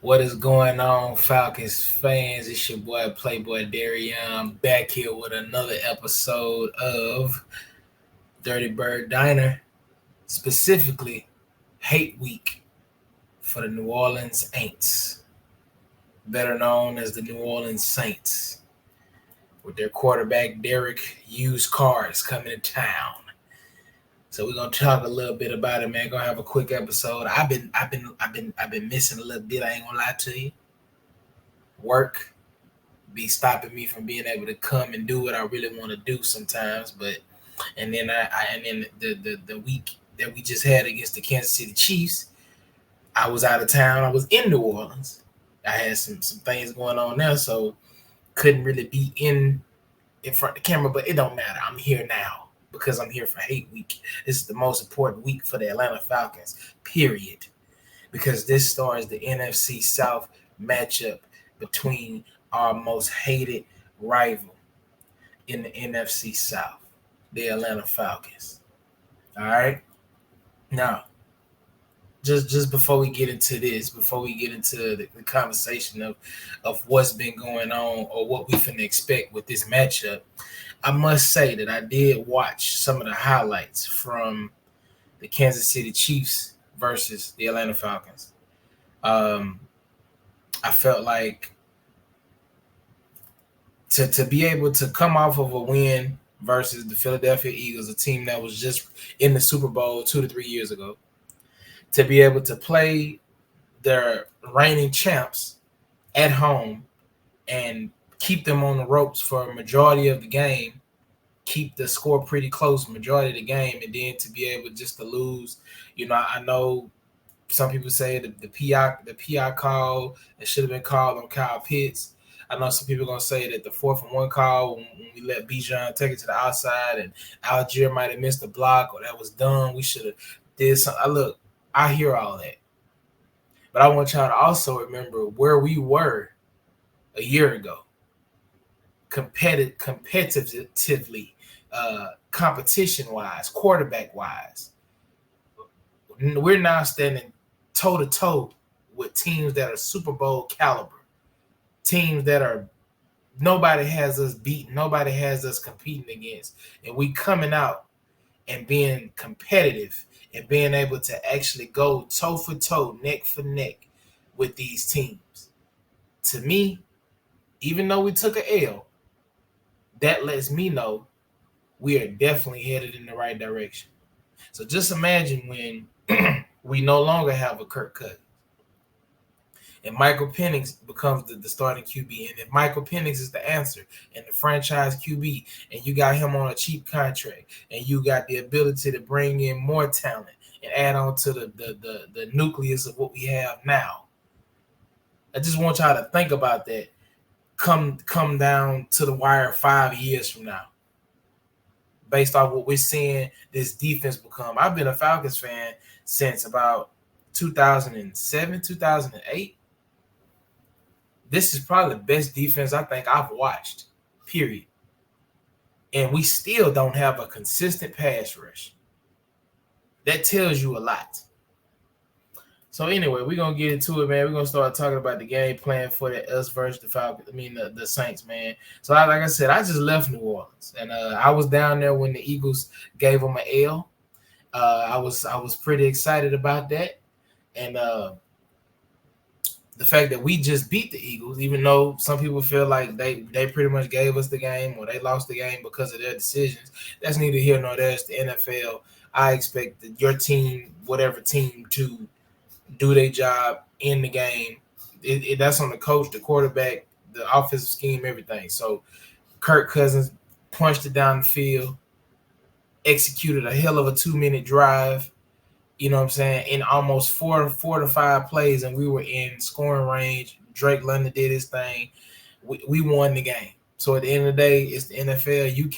What is going on, Falcons fans? It's your boy Playboy Darian back here with another episode of Dirty Bird Diner, specifically Hate Week for the New Orleans Aints, better known as the New Orleans Saints, with their quarterback Derek Used Cars coming to town. So we're gonna talk a little bit about it, man. Gonna have a quick episode. I've been missing a little bit. I ain't gonna lie to you. Work be stopping me from being able to come and do what I really want to do sometimes. But and then the week that we just had against the Kansas City Chiefs, I was out of town. I was in New Orleans. I had some things going on there, so couldn't really be in front of the camera. But it don't matter. I'm here now because I'm here for Hate Week. This is the most important week for the Atlanta Falcons, period. Because this stars the NFC South matchup between our most hated rival in the NFC South, the Atlanta Falcons. All right. Now, just before we get into this, before we get into the conversation of what's been going on or what we finna expect with this matchup, I must say that I did watch some of the highlights from the Kansas City Chiefs versus the Atlanta Falcons. I felt like to be able to come off of a win versus the Philadelphia Eagles, a team that was just in the Super Bowl 2 to 3 years ago, to be able to play their reigning champs at home and keep them on the ropes for a majority of the game, keep the score pretty close majority of the game, and then to be able just to lose. I know some people say the PI call that should have been called on Kyle Pitts. I know some people are gonna say that the 4th-and-1 call when we let Bijan take it to the outside and Algier might have missed the block or that was dumb. We should have did something. I hear all that, but I want y'all to also remember where we were a year ago, competitively, competition-wise, quarterback-wise. We're now standing toe-to-toe with teams that are Super Bowl caliber, teams that are nobody has us beaten, nobody has us competing against, and we coming out and being competitive and being able to actually go toe for toe, neck for neck with these teams. To me, even though we took an L, that lets me know we are definitely headed in the right direction. So just imagine when we no longer have a Kirk Cousins and Michael Penix becomes the starting QB. And if Michael Penix is the answer and the franchise QB, and you got him on a cheap contract, and you got the ability to bring in more talent and add on to the nucleus of what we have now, I just want y'all to think about that. Come down to the wire 5 years from now, based off what we're seeing this defense become. I've been a Falcons fan since about 2007, 2008. This is probably the best defense I think I've watched, period. And we still don't have a consistent pass rush. That tells you a lot. So anyway, we're going to get into it, man. We're going to start talking about the game plan for us versus the Falcons. The Saints, man. So like I said, I just left New Orleans. And I was down there when the Eagles gave them an L. I was pretty excited about that. And the fact that we just beat the Eagles, even though some people feel like they pretty much gave us the game or they lost the game because of their decisions, that's neither here nor there. It's the NFL. I expect your team, whatever team, to do their job in the game. That's on the coach, the quarterback, the offensive scheme, everything. So Kirk Cousins punched it down the field, executed a hell of a 2-minute drive, you know what I'm saying, in almost four to five plays, and we were in scoring range. Drake London did his thing. We won the game. So at the end of the day, it's the NFL. You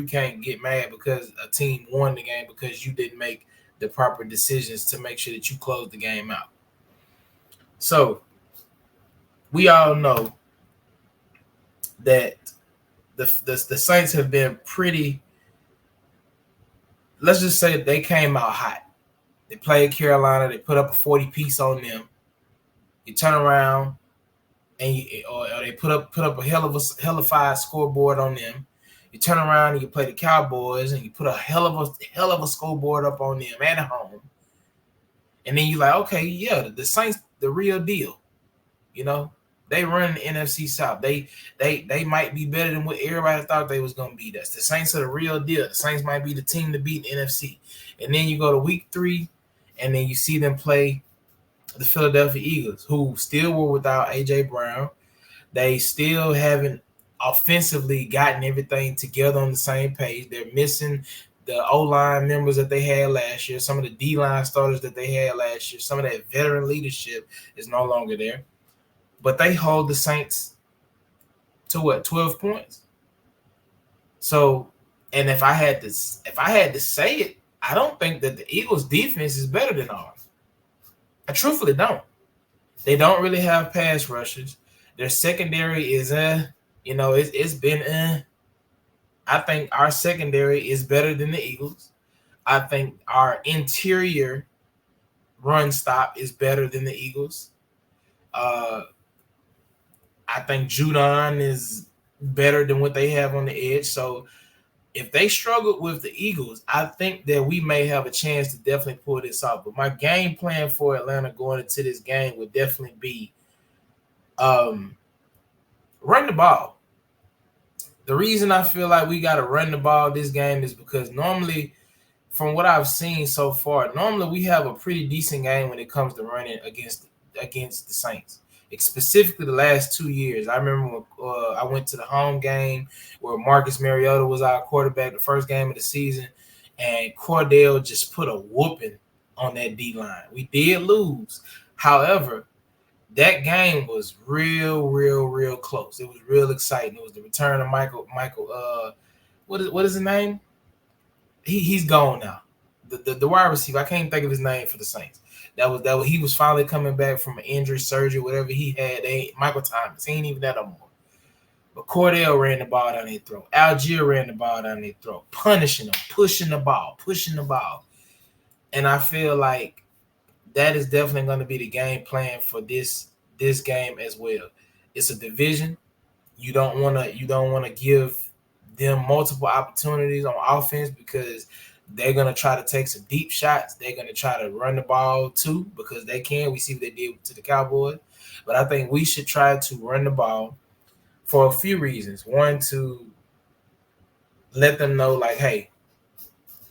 can't get mad because a team won the game because you didn't make the proper decisions to make sure that you close the game out. So we all know that the Saints have been pretty, let's just say they came out hot. They played Carolina. They put up a 40-piece on them. You turn around and or they put up a hellified scoreboard on them. You turn around and you play the Cowboys and you put a hell of a scoreboard up on them at home. And then you like, okay, yeah, the Saints, the real deal. You know, they run the NFC South. They might be better than what everybody thought they was gonna be. That's the Saints are the real deal. The Saints might be the team to beat in the NFC. And then you go to week 3, and then you see them play the Philadelphia Eagles, who still were without A.J. Brown. They still haven't offensively gotten everything together on the same page. They're missing the O-line members that they had last year, some of the D-line starters that they had last year, some of that veteran leadership is no longer there. But they hold the Saints to what, 12 points? So, and if I had to say it, I don't think that the Eagles' defense is better than ours. I truthfully don't. They don't really have pass rushers. Their secondary is it's been I think our secondary is better than the Eagles. I think our interior run stop is better than the Eagles. I think Judon is better than what they have on the edge. So if they struggled with the Eagles, I think that we may have a chance to definitely pull this off. But my game plan for Atlanta going into this game would definitely be run the ball. The reason I feel like we got to run the ball this game is because normally, from what I've seen so far, normally we have a pretty decent game when it comes to running against the Saints. Specifically the last 2 years. I remember when I went to the home game where Marcus Mariota was our quarterback the first game of the season, and Cordell just put a whooping on that D-line. We did lose. However, that game was real close. It was real exciting. It was the return of Michael. What is his name? He's gone now. The wide receiver. I can't think of his name for the Saints. That was he was finally coming back from an injury, surgery, whatever he had. Michael Thomas. He ain't even that no more. But Cordell ran the ball down their throat. Algier ran the ball down their throat, punishing them, pushing the ball. And I feel like that is definitely going to be the game plan for this game as well. It's a division. You don't want to give them multiple opportunities on offense because they're going to try to take some deep shots. They're going to try to run the ball too because they can. We see what they did to the Cowboys. But I think we should try to run the ball for a few reasons. One, to let them know, like, hey,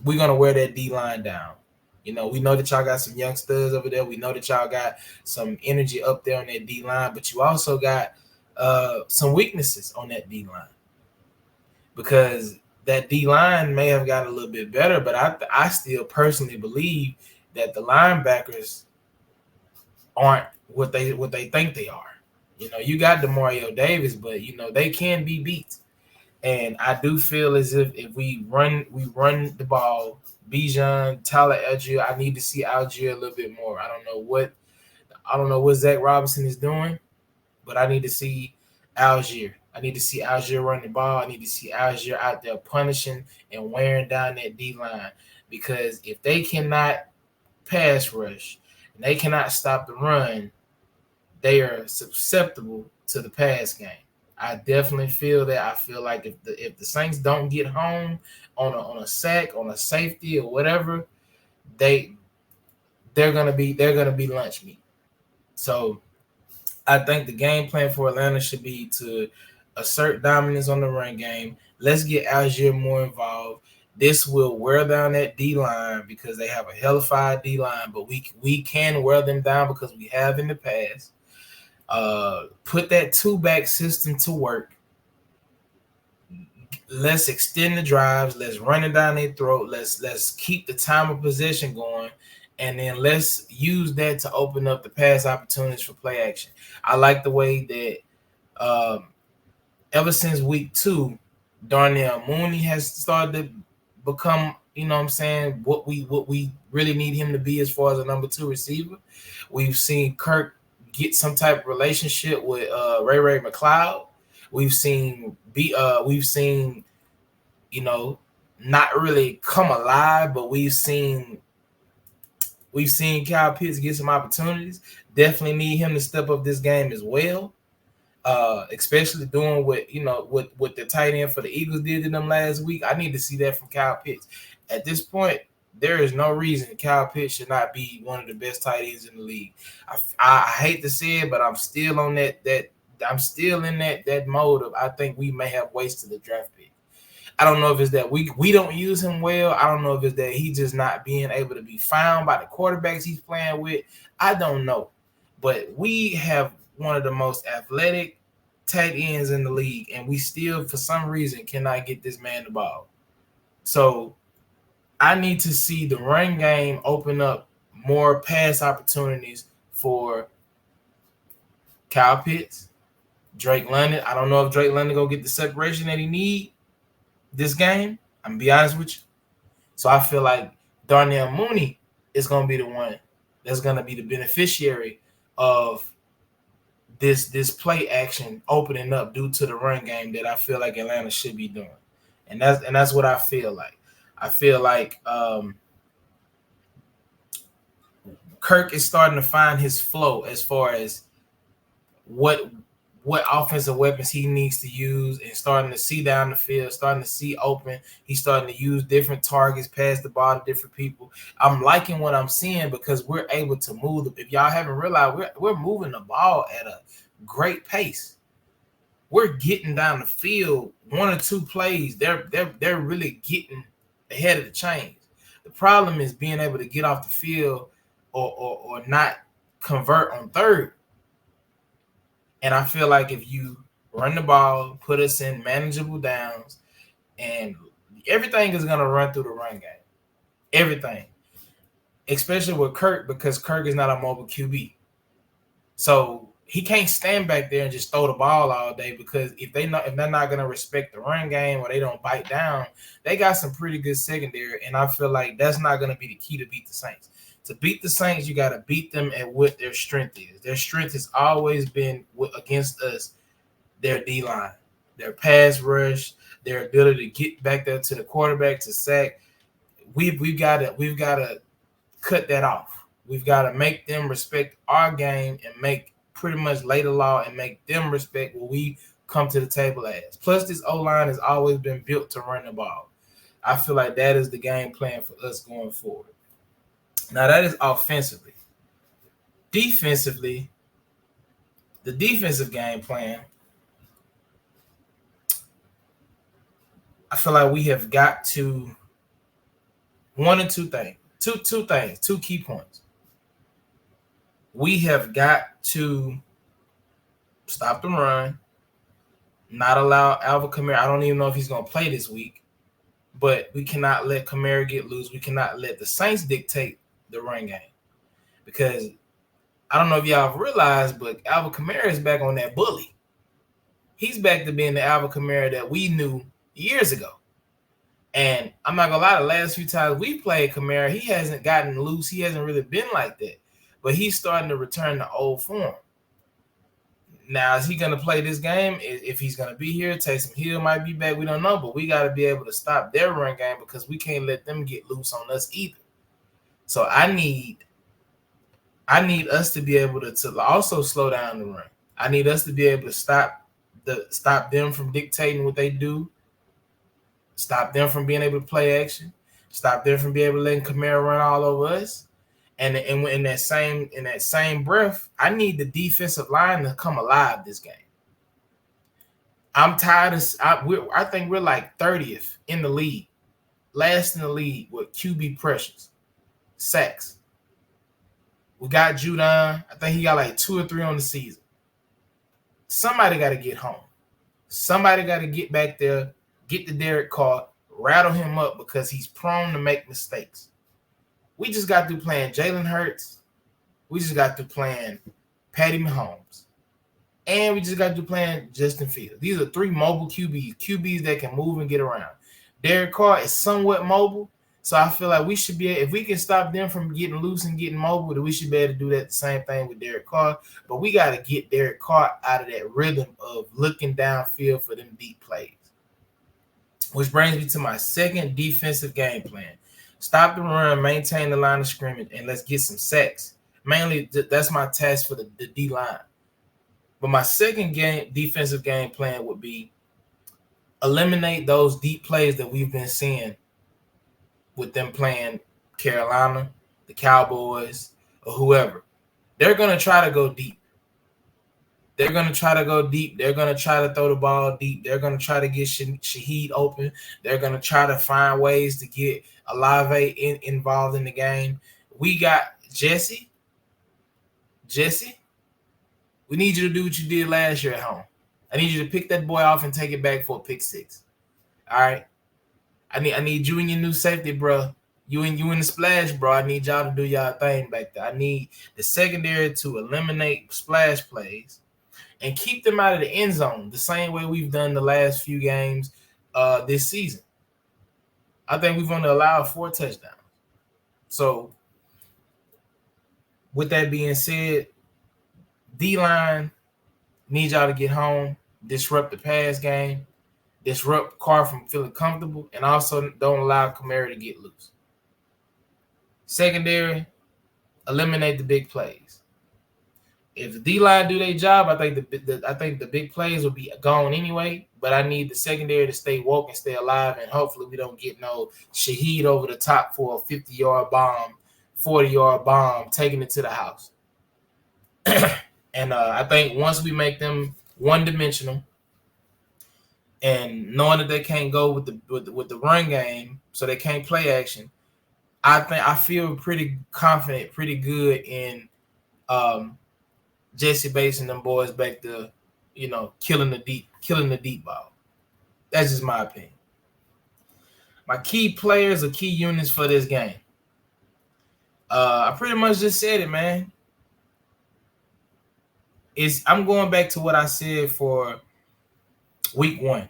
we're going to wear that D-line down. You know, we know that y'all got some young studs over there. We know that y'all got some energy up there on that D-line, but you also got some weaknesses on that D-line because that D-line may have got a little bit better, but I still personally believe that the linebackers aren't what they think they are. You know, you got DeMario Davis, but, you know, they can be beat. And I do feel as if we run the ball, Bijan, Tyler Algier, I need to see Algier a little bit more. I don't know what Zach Robinson is doing, but I need to see Algier. I need to see Algier run the ball. I need to see Algier out there punishing and wearing down that D-line. Because if they cannot pass rush and they cannot stop the run, they are susceptible to the pass game. I definitely feel that. I feel like if the Saints don't get home on a sack, on a safety or whatever, they're gonna be lunch meat. So I think the game plan for Atlanta should be to assert dominance on the run game. Let's get Algier more involved. This will wear down that D-line because they have a hellified D-line, but we can wear them down because we have in the past. Put that two-back system to work. Let's extend the drives. Let's run it down their throat. Let's keep the time of possession going, and then let's use that to open up the pass opportunities for play action. I like the way that ever since week 2, Darnell Mooney has started to become, you know what I'm saying, what we really need him to be as far as a number 2 receiver. We've seen Kirk get some type of relationship with Ray McLeod. We've seen, you know, not really come alive, but we've seen We've seen Kyle Pitts get some opportunities. Definitely need him to step up this game as well. Especially doing what the tight end for the Eagles did to them last week. I need to see that from Kyle Pitts. At this point, there is no reason Kyle Pitts should not be one of the best tight ends in the league. I hate to say it, but I'm still on that I'm still in that mode of I think we may have wasted the draft pick. I don't know if it's that we don't use him well. I don't know if it's that he just not being able to be found by the quarterbacks he's playing with. I don't know. But we have one of the most athletic tight ends in the league, and we still, for some reason, cannot get this man the ball. So I need to see the run game open up more pass opportunities for Kyle Pitts, Drake London. I don't know if Drake London gonna get the separation that he need this game. I'm gonna be honest with you. So I feel like Darnell Mooney is gonna be the one that's gonna be the beneficiary of this play action opening up due to the run game that I feel like Atlanta should be doing. And that's what I feel like. I feel like Kirk is starting to find his flow as far as what offensive weapons he needs to use, and starting to see down the field, starting to see open. He's starting to use different targets, pass the ball to different people. I'm liking what I'm seeing because we're able to move. If y'all haven't realized, we're moving the ball at a great pace. We're getting down the field 1 or 2 plays. They're really getting ahead of the chains. The problem is being able to get off the field or not convert on third. And I feel like if you run the ball, put us in manageable downs, and everything is going to run through the run game. Everything. Especially with Kirk, because Kirk is not a mobile QB. So he can't stand back there and just throw the ball all day, because if they're not going to respect the run game or they don't bite down, they got some pretty good secondary. And I feel like that's not going to be the key to beat the Saints. To beat the Saints, you got to beat them at what their strength is. Their strength has always been against us, their D-line, their pass rush, their ability to get back there to the quarterback to sack. We've got to cut that off. We've got to make them respect our game and pretty much lay the law and make them respect what we come to the table as. Plus, this O-line has always been built to run the ball. I feel like that is the game plan for us going forward. Now, that is offensively. Defensively, the defensive game plan, I feel like we have got to one or two things. Two things, 2 key points. We have got to stop the run, not allow Alvin Kamara. I don't even know if he's going to play this week, but we cannot let Kamara get loose. We cannot let the Saints dictate the run game, because I don't know if y'all have realized, but Alvin Kamara is back on that bully. He's back to being the Alvin Kamara that we knew years ago. And I'm not gonna lie, the last few times we played Kamara, he hasn't gotten loose. He hasn't really been like that, but he's starting to return to old form. Now, is he gonna play this game? If he's gonna be here, Taysom Hill might be back. We don't know, but we got to be able to stop their run game, because we can't let them get loose on us either. So I need us to be able to also slow down the run. I need us to be able to stop them from dictating what they do, stop them from being able to play action, stop them from being able to letting Kamara run all over us. And in that same breath, I need the defensive line to come alive this game. I'm tired of I think we're like 30th in the league, last in the league with QB pressures, sacks. We got Judon. I think he got like 2 or 3 on the season. Somebody got to get home. Somebody got to get back there, get the Derek Carr, rattle him up, because he's prone to make mistakes. We just got through playing Jalen Hurts. We just got through playing Patty Mahomes. And we just got through playing Justin Fields. These are 3 mobile QBs that can move and get around. Derek Carr is somewhat mobile, so I feel like we should be, if we can stop them from getting loose and getting mobile, then we should be able to do that the same thing with Derek Carr. But we got to get Derek Carr out of that rhythm of looking downfield for them deep plays. Which brings me to my second defensive game plan. Stop the run, maintain the line of scrimmage, and let's get some sacks. Mainly, that's my task for the D line. But my second defensive game plan would be eliminate those deep plays that we've been seeing with them playing Carolina, the Cowboys, or whoever. They're going to try to go deep. They're going to try to go deep. They're going to try to throw the ball deep. They're going to try to get Shaheed open. They're going to try to find ways to get Olave involved in the game. We got Jesse. We need you to do what you did last year at home. I need you to pick that boy off and take it back for a pick six. All right? I need you and your new safety, bro. You and the splash, bro. I need y'all to do y'all thing back there. I need the secondary to eliminate splash plays and keep them out of the end zone the same way we've done the last few games this season. I think we've only allowed 4 touchdowns. So, with that being said, D-line needs y'all to get home, disrupt the pass game, disrupt Carr from feeling comfortable, and also don't allow Kamara to get loose. Secondary, eliminate the big plays. If the D-line do their job, I think the big plays will be gone anyway, but I need the secondary to stay woke and stay alive, and hopefully we don't get no Shaheed over the top for a 50-yard bomb, 40-yard bomb, taking it to the house. And I think once we make them one-dimensional and knowing that they can't go with the run game, so they can't play action, I feel pretty confident, pretty good in Jesse Bates and them boys back there, killing the deep ball. That's just my opinion. My key players or key units for this game. I pretty much just said it, man. I'm going back to what I said for week 1.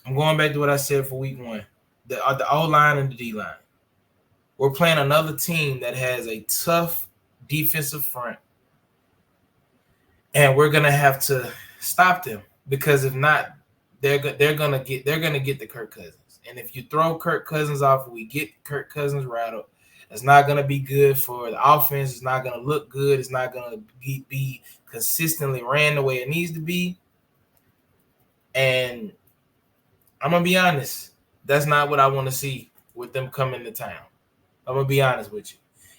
I'm going back to what I said for week 1. The O-line and the D-line. We're playing another team that has a tough defensive front, and we're gonna have to stop them because if not, they're gonna get the Kirk Cousins. And if you throw Kirk Cousins off, and we get Kirk Cousins rattled, it's not gonna be good for the offense. It's not gonna look good. It's not gonna be consistently ran the way it needs to be. And I'm gonna be honest, that's not what I want to see with them coming to town. I'm gonna be honest with you.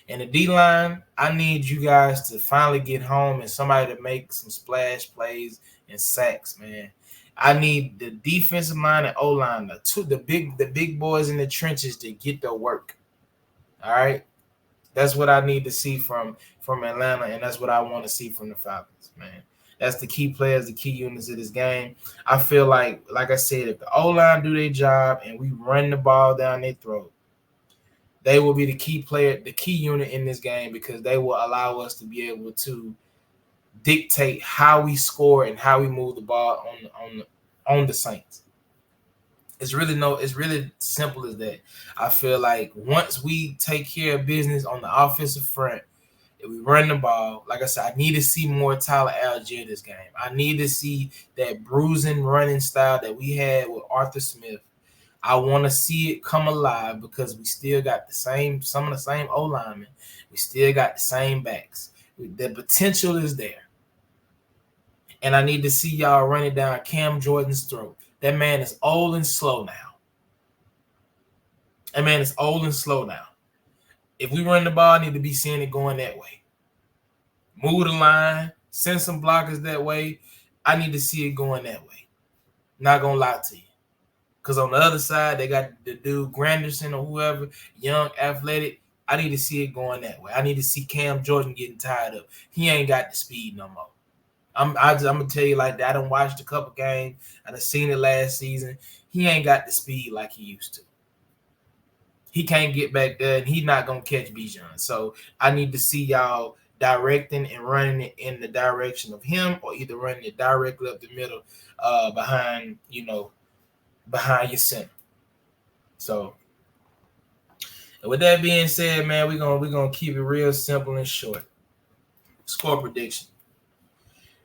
And the D-line, I need you guys to finally get home and somebody to make some splash plays and sacks, man. I need the defensive line and O-line, the big boys in the trenches to get their work. All right, that's what I need to see from Atlanta, and that's what I want to see from the Falcons, man. That's the key players, the key units of this game. I feel like I said, if the O-line do their job and we run the ball down their throat, they will be the key player, the key unit in this game because they will allow us to be able to dictate how we score and how we move the ball on the Saints. It's really simple as that. I feel like once we take care of business on the offensive front, if we run the ball, like I said, I need to see more Tyler Algier this game. I need to see that bruising running style that we had with Arthur Smith. I want to see it come alive because we still got some of the same O-linemen. We still got the same backs. The potential is there. And I need to see y'all running down Cam Jordan's throat. That man is old and slow now. If we run the ball, I need to be seeing it going that way. Move the line, send some blockers that way. I need to see it going that way. Not going to lie to you. Because on the other side, they got the dude Granderson or whoever, young, athletic. I need to see it going that way. I need to see Cam Jordan getting tired up. He ain't got the speed no more. I'm going to tell you like that. I done watched a couple games. I done seen it last season. He ain't got the speed like he used to. He can't get back there, and he's not going to catch Bijan. So I need to see y'all directing and running it in the direction of him or either running it directly up the middle behind your center. So with that being said, man, we're gonna keep it real simple and short. Score prediction.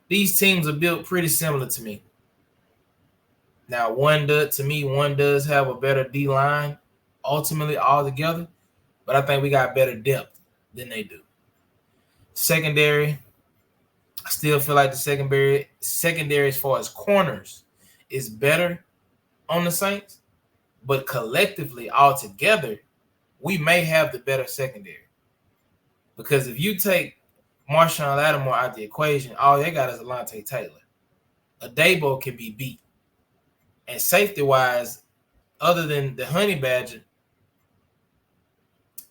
These teams are built pretty similar to me. Now, one does have a better D-line. ultimately all together, but I think we got better depth than they do. Secondary, I still feel like the secondary as far as corners is better on the Saints, but collectively all together, we may have the better secondary. Because if you take Marshawn Lattimore out the equation, all they got is Alontae Taylor. Adebo can be beat. And safety-wise, other than the Honey Badger,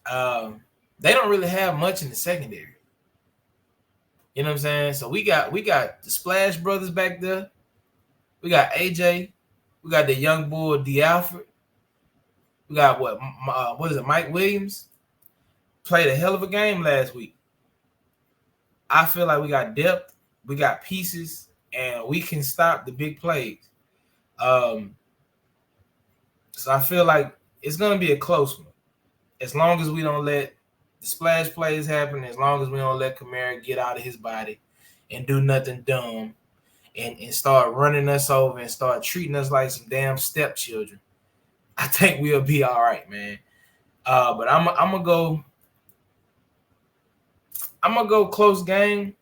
they don't really have much in the secondary. You know what I'm saying? So we got the Splash Brothers back there. We got AJ. We got the young bull D. Alfred. We got what is it? Mike Williams played a hell of a game last week. I feel like we got depth, we got pieces, and we can stop the big plays. So I feel like it's gonna be a close one, as long as we don't let the splash plays happen, as long as we don't let Kamara get out of his body and do nothing dumb and start running us over and start treating us like some damn stepchildren. I think we'll be all right, man. But I'm gonna go close game.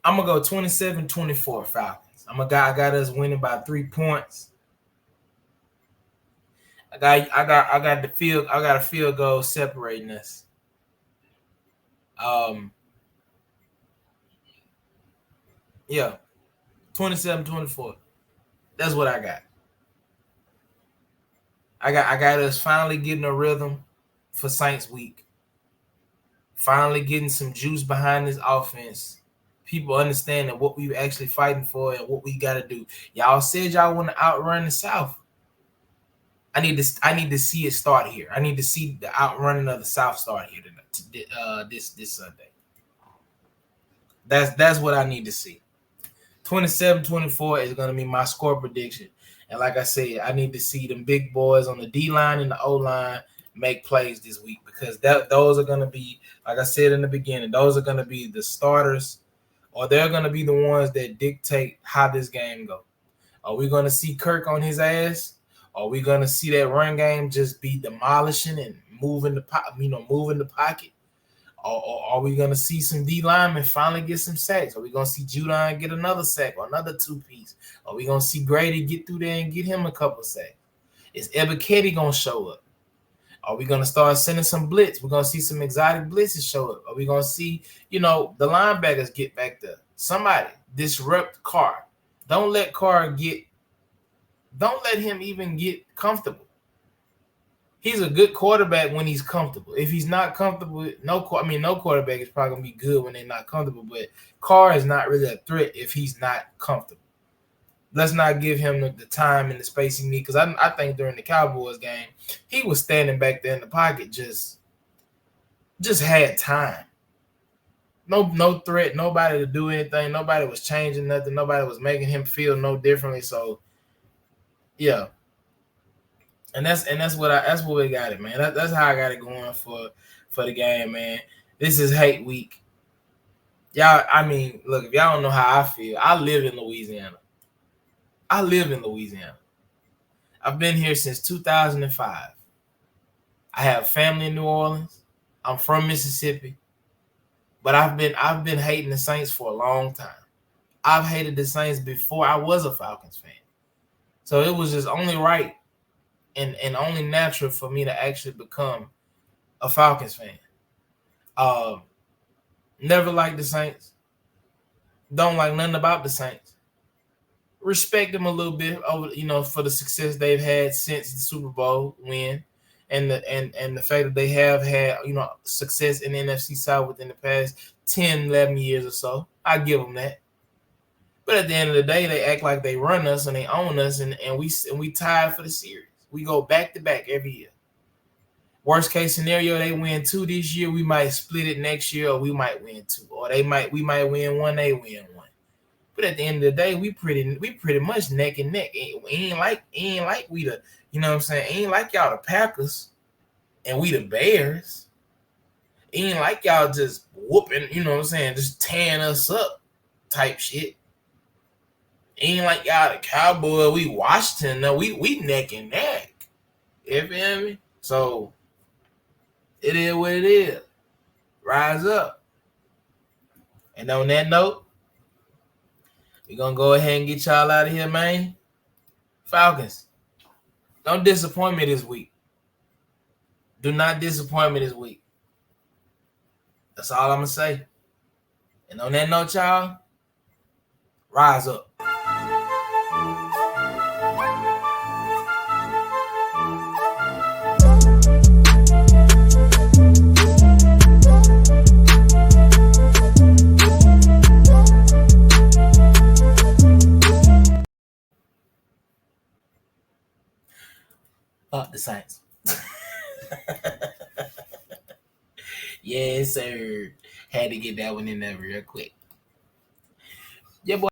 I'm gonna go 27-24 Falcons. I got us winning by 3 points. I got a field goal separating us. Yeah. 27-24. That's what I got. I got us finally getting a rhythm for Saints week. Finally getting some juice behind this offense. People understanding what we actually fighting for and what we got to do. Y'all said y'all want to outrun the South. I need to see it start here. I need to see the outrunning of the South start here this Sunday. That's what I need to see. 27-24 is going to be my score prediction. And like I said, I need to see them big boys on the D-line and the O-line make plays this week, because those are going to be, like I said in the beginning, those are going to be the starters, or they're going to be the ones that dictate how this game goes. Are we going to see Kirk on his ass? Are we going to see that run game just be demolishing and moving the pocket? Or are we going to see some D linemen finally get some sacks? Are we going to see Judon get another sack or another two-piece? Are we going to see Grady get through there and get him a couple sacks? Is Ebiketie going to show up? Are we going to start sending some blitz? We're going to see some exotic blitzes show up. Are we going to see, the linebackers get back there? Somebody disrupt Carr. Don't let him even get comfortable. He's a good quarterback when he's comfortable. If he's not comfortable, no quarterback is probably going to be good when they're not comfortable, but Carr is not really a threat if he's not comfortable. Let's not give him the time and the space he needs, because I think during the Cowboys game, he was standing back there in the pocket, just had time. No threat, nobody to do anything. Nobody was changing nothing. Nobody was making him feel no differently. So, yeah. And that's what we got it, man. That's how I got it going for the game, man. This is hate week. Y'all, look, if y'all don't know how I feel, I live in Louisiana. I've been here since 2005. I have family in New Orleans. I'm from Mississippi. But I've been hating the Saints for a long time. I've hated the Saints before I was a Falcons fan. So it was just only right and only natural for me to actually become a Falcons fan. Never liked the Saints. Don't like nothing about the Saints. Respect them a little bit over, for the success they've had since the Super Bowl win, and the fact that they have had, success in the NFC South within the past 10, 11 years or so. I give them that. But at the end of the day, they act like they run us and they own us, and we tied for the series. We go back to back every year. Worst case scenario, they win 2 this year. We might split it next year, or we might win 2, or we might win 1. They win 1. But at the end of the day, we pretty much neck and neck. It ain't like we the, you know what I'm saying? It ain't like y'all the Packers and we the Bears. It ain't like y'all just whooping, you know what I'm saying, just tearing us up type shit. Ain't like y'all the Cowboy. We Washington. No, we neck and neck. You feel me? So it is what it is. Rise up. And on that note, we're gonna go ahead and get y'all out of here, man. Falcons, don't disappoint me this week. Do not disappoint me this week. That's all I'm gonna say. And on that note, y'all, rise up. Up the Saints. Yes, sir. Had to get that one in there real quick. Yeah, boy.